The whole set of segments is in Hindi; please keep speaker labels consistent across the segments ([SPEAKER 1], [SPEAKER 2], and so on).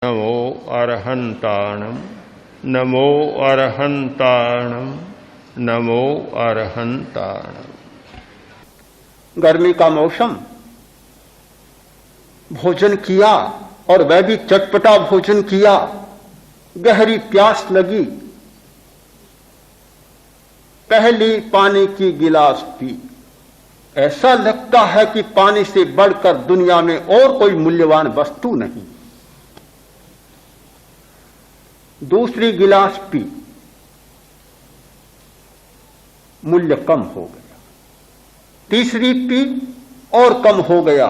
[SPEAKER 1] नमो अरहंताणम नमो अरहंताणम नमो अरहंताणम।
[SPEAKER 2] गर्मी का मौसम, भोजन किया और वह भी चटपटा भोजन किया, गहरी प्यास लगी, पहली पानी की गिलास पी। ऐसा लगता है कि पानी से बढ़कर दुनिया में और कोई मूल्यवान वस्तु नहीं। दूसरी गिलास पी, मूल्य कम हो गया। तीसरी पी और कम हो गया,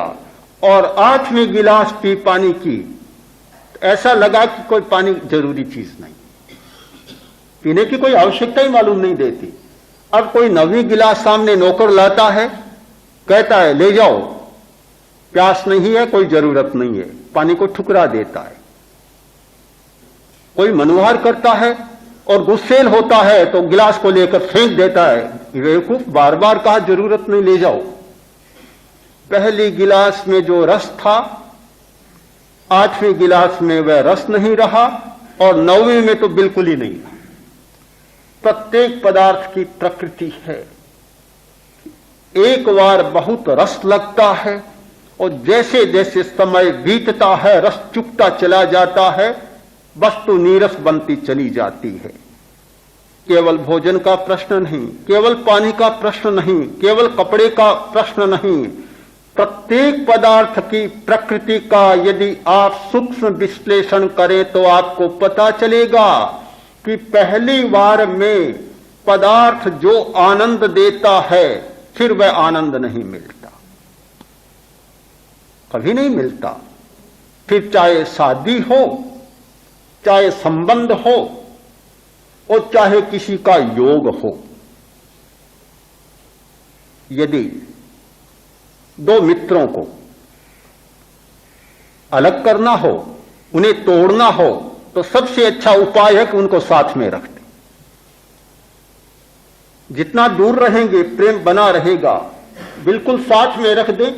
[SPEAKER 2] और आठवीं गिलास पी पानी की, ऐसा लगा कि कोई पानी जरूरी चीज नहीं, पीने की कोई आवश्यकता ही मालूम नहीं देती। अब कोई नवीं गिलास सामने नौकर लाता है, कहता है ले जाओ, प्यास नहीं है, कोई जरूरत नहीं है, पानी को ठुकरा देता है। कोई मनोहर करता है और गुस्सेल होता है तो गिलास को लेकर फेंक देता है, बेवकूफ, बार बार कहा जरूरत नहीं, ले जाओ। पहली गिलास में जो रस था, आठवीं गिलास में वह रस नहीं रहा, और नौवीं में तो बिल्कुल ही नहीं रहा। प्रत्येक पदार्थ की प्रकृति है, एक बार बहुत रस लगता है और जैसे जैसे समय बीतता है रस चुकता चला जाता है, वस्तु नीरस बनती चली जाती है। केवल भोजन का प्रश्न नहीं, केवल पानी का प्रश्न नहीं, केवल कपड़े का प्रश्न नहीं, प्रत्येक पदार्थ की प्रकृति का यदि आप सूक्ष्म विश्लेषण करें तो आपको पता चलेगा कि पहली बार में पदार्थ जो आनंद देता है, फिर वह आनंद नहीं मिलता, कभी नहीं मिलता। फिर चाहे शादी हो, चाहे संबंध हो, और चाहे किसी का योग हो। यदि दो मित्रों को अलग करना हो, उन्हें तोड़ना हो, तो सबसे अच्छा उपाय है कि उनको साथ में रख दें। जितना दूर रहेंगे प्रेम बना रहेगा, बिल्कुल साथ में रख दें,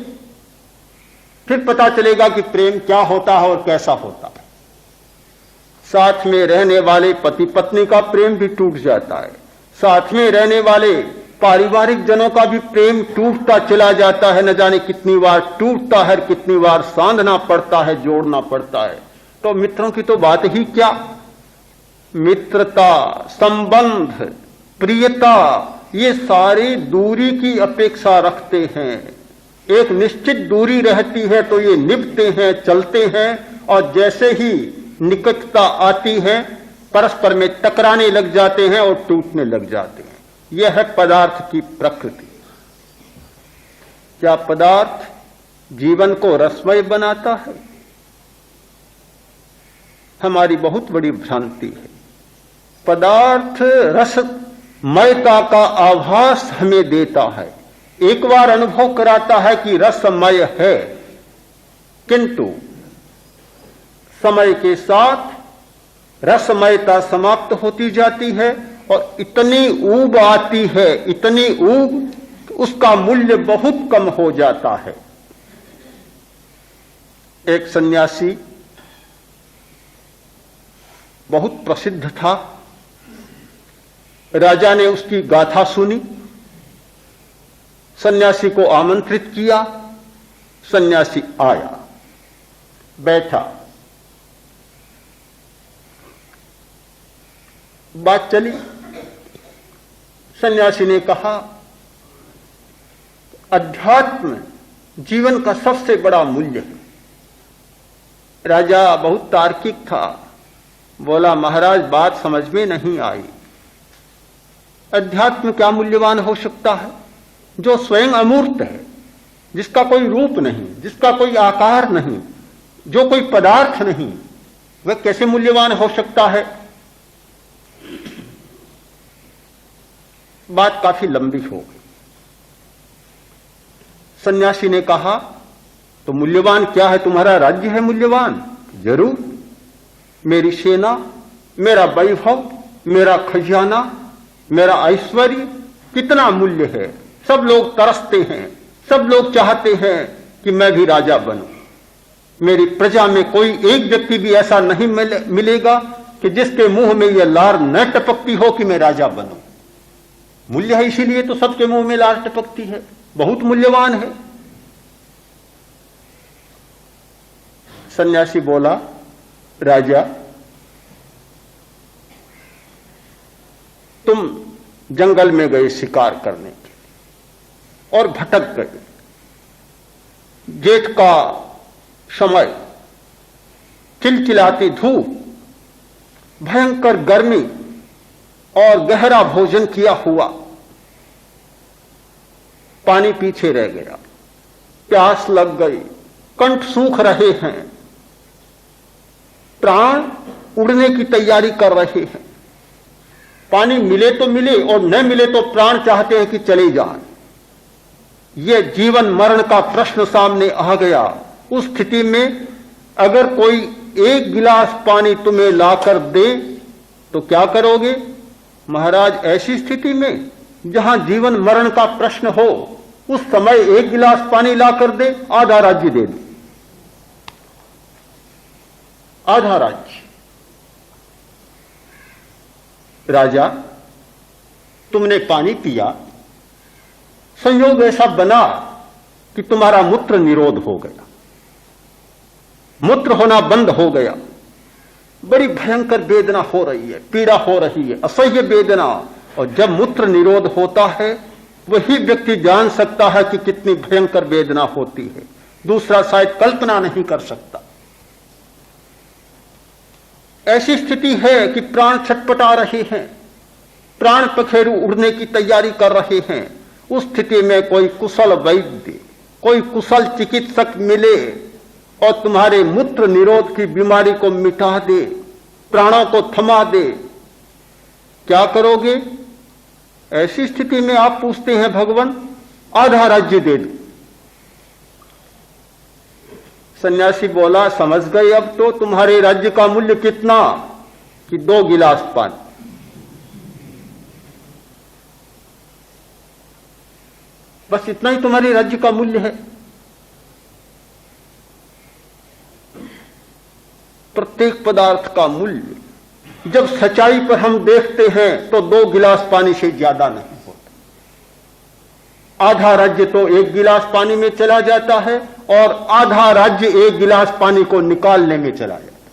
[SPEAKER 2] फिर पता चलेगा कि प्रेम क्या होता है और कैसा होता है। साथ में रहने वाले पति पत्नी का प्रेम भी टूट जाता है, साथ में रहने वाले पारिवारिक जनों का भी प्रेम टूटता चला जाता है। न जाने कितनी बार टूटता है, कितनी बार सांधना पड़ता है, जोड़ना पड़ता है। तो मित्रों की तो बात ही क्या, मित्रता, संबंध, प्रियता, ये सारी दूरी की अपेक्षा रखते हैं। एक निश्चित दूरी रहती है तो ये निभते हैं, चलते हैं, और जैसे ही निकटता आती है परस्पर में टकराने लग जाते हैं और टूटने लग जाते हैं। यह है पदार्थ की प्रकृति। क्या पदार्थ जीवन को रसमय बनाता है? हमारी बहुत बड़ी भ्रांति है। पदार्थ रसमयता का आभास हमें देता है, एक बार अनुभव कराता है कि रसमय है, किंतु समय के साथ रसमयता समाप्त होती जाती है और इतनी ऊब आती है, इतनी ऊब, उसका मूल्य बहुत कम हो जाता है। एक सन्यासी बहुत प्रसिद्ध था, राजा ने उसकी गाथा सुनी, सन्यासी को आमंत्रित किया। सन्यासी आया, बैठा, बात चली। सन्यासी ने कहा, अध्यात्म जीवन का सबसे बड़ा मूल्य है। राजा बहुत तार्किक था, बोला, महाराज बात समझ में नहीं आई। अध्यात्म क्या मूल्यवान हो सकता है? जो स्वयं अमूर्त है, जिसका कोई रूप नहीं, जिसका कोई आकार नहीं, जो कोई पदार्थ नहीं, वह कैसे मूल्यवान हो सकता है? बात काफी लंबी हो गई। सन्यासी ने कहा, तो मूल्यवान क्या है? तुम्हारा राज्य है मूल्यवान? जरूर, मेरी सेना, मेरा वैभव, मेरा खजाना, मेरा ऐश्वर्य कितना मूल्य है। सब लोग तरसते हैं, सब लोग चाहते हैं कि मैं भी राजा बनूं। मेरी प्रजा में कोई एक व्यक्ति भी ऐसा नहीं मिलेगा कि जिसके मुंह में यह लार न टपकती हो कि मैं राजा बनूं। मूल्य है, इसीलिए तो सबके मुंह में लार टपकती है, बहुत मूल्यवान है। सन्यासी बोला, राजा तुम जंगल में गए शिकार करने के लिए और भटक गए। जेठ का समय, चिलचिलाती धूप, भयंकर गर्मी और गहरा भोजन किया हुआ, पानी पीछे रह गया, प्यास लग गई, कंठ सूख रहे हैं, प्राण उड़ने की तैयारी कर रहे हैं। पानी मिले तो मिले और न मिले तो प्राण चाहते हैं कि चले जाएं। यह जीवन मरण का प्रश्न सामने आ गया। उस स्थिति में अगर कोई एक गिलास पानी तुम्हें लाकर दे तो क्या करोगे? महाराज, ऐसी स्थिति में जहां जीवन मरण ka प्रश्न हो, उस समय एक गिलास पानी लाकर दे, आधा राज्य दे दे, आधा राज्य। राजा, तुमने पानी पिया, संयोग ऐसा बना कि तुम्हारा मूत्र निरोध हो गया, मूत्र होना बंद हो गया, बड़ी भयंकर वेदना हो रही है, पीड़ा हो रही है, असह्य वेदना। और जब मूत्र निरोध होता है वही व्यक्ति जान सकता है कि कितनी भयंकर वेदना होती है, दूसरा शायद कल्पना नहीं कर सकता। ऐसी स्थिति है कि प्राण छटपटा रहे हैं, प्राण पखेरु उड़ने की तैयारी कर रहे हैं। उस स्थिति में कोई कुशल वैद्य, कोई कुशल चिकित्सक मिले और तुम्हारे मूत्र निरोध की बीमारी को मिटा दे, प्राणों को थमा दे, क्या करोगे? ऐसी स्थिति में आप पूछते हैं भगवान, आधा राज्य दे दो। सन्यासी बोला, समझ गए अब तो तुम्हारे राज्य का मूल्य कितना? कि 2 गिलास पानी। बस इतना ही तुम्हारे राज्य का मूल्य है। प्रत्येक पदार्थ का मूल्य जब सच्चाई पर हम देखते हैं तो 2 गिलास पानी से ज्यादा नहीं होता। आधा राज्य तो 1 गिलास पानी में चला जाता है और आधा राज्य 1 गिलास पानी को निकालने में चला जाता है।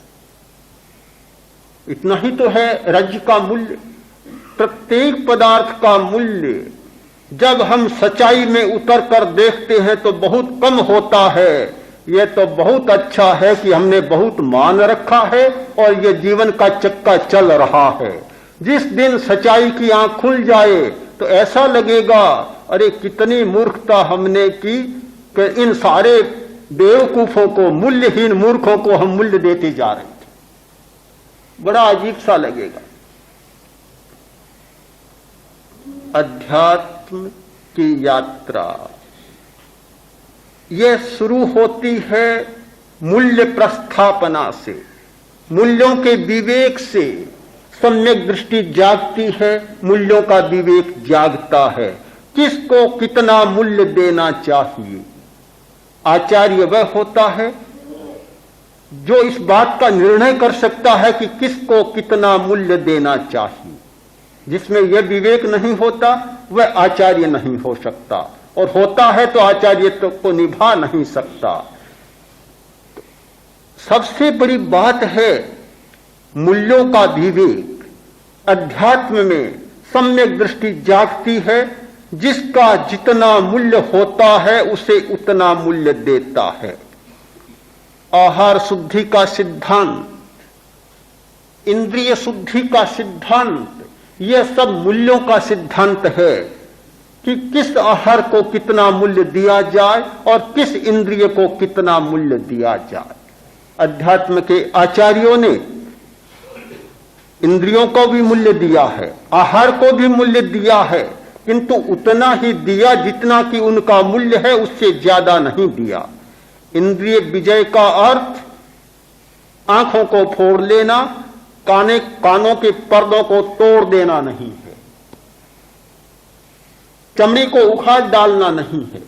[SPEAKER 2] इतना ही तो है राज्य का मूल्य। प्रत्येक पदार्थ का मूल्य जब हम सच्चाई में उतर कर देखते हैं तो बहुत कम होता है। यह तो बहुत अच्छा है कि हमने बहुत मान रखा है और यह जीवन का चक्का चल रहा है। जिस दिन सच्चाई की आंख खुल जाए तो ऐसा लगेगा, अरे कितनी मूर्खता हमने की कि इन सारे बेवकूफों को, मूल्यहीन मूर्खों को हम मूल्य देते जा रहे थे। बड़ा अजीब सा लगेगा। अध्यात्म की यात्रा यह शुरू होती है मूल्य प्रस्थापना से, मूल्यों के विवेक से। सम्यक दृष्टि जागती है, मूल्यों का विवेक जागता है। किसको कितना मूल्य देना चाहिए? आचार्य वह होता है जो इस बात का निर्णय कर सकता है कि किसको कितना मूल्य देना चाहिए। जिसमें यह विवेक नहीं होता वह आचार्य नहीं हो सकता, और होता है तो आचार्यत्व को निभा नहीं सकता। सबसे बड़ी बात है मूल्यों का विवेक। अध्यात्म में सम्यक दृष्टि जागती है। जिसका जितना मूल्य होता है उसे उतना मूल्य देता है। आहार शुद्धि का सिद्धांत, इंद्रिय शुद्धि का सिद्धांत, यह सब मूल्यों का सिद्धांत है कि किस आहार को कितना मूल्य दिया जाए और किस इंद्रिय को कितना मूल्य दिया जाए। अध्यात्म के आचार्यों ने इंद्रियों को भी मूल्य दिया है, आहार को भी मूल्य दिया है, किंतु उतना ही दिया जितना कि उनका मूल्य है, उससे ज्यादा नहीं दिया। इंद्रिय विजय का अर्थ आंखों को फोड़ लेना, कानों के पर्दों को तोड़ देना नहीं है, चमड़ी को उखाड़ डालना नहीं है।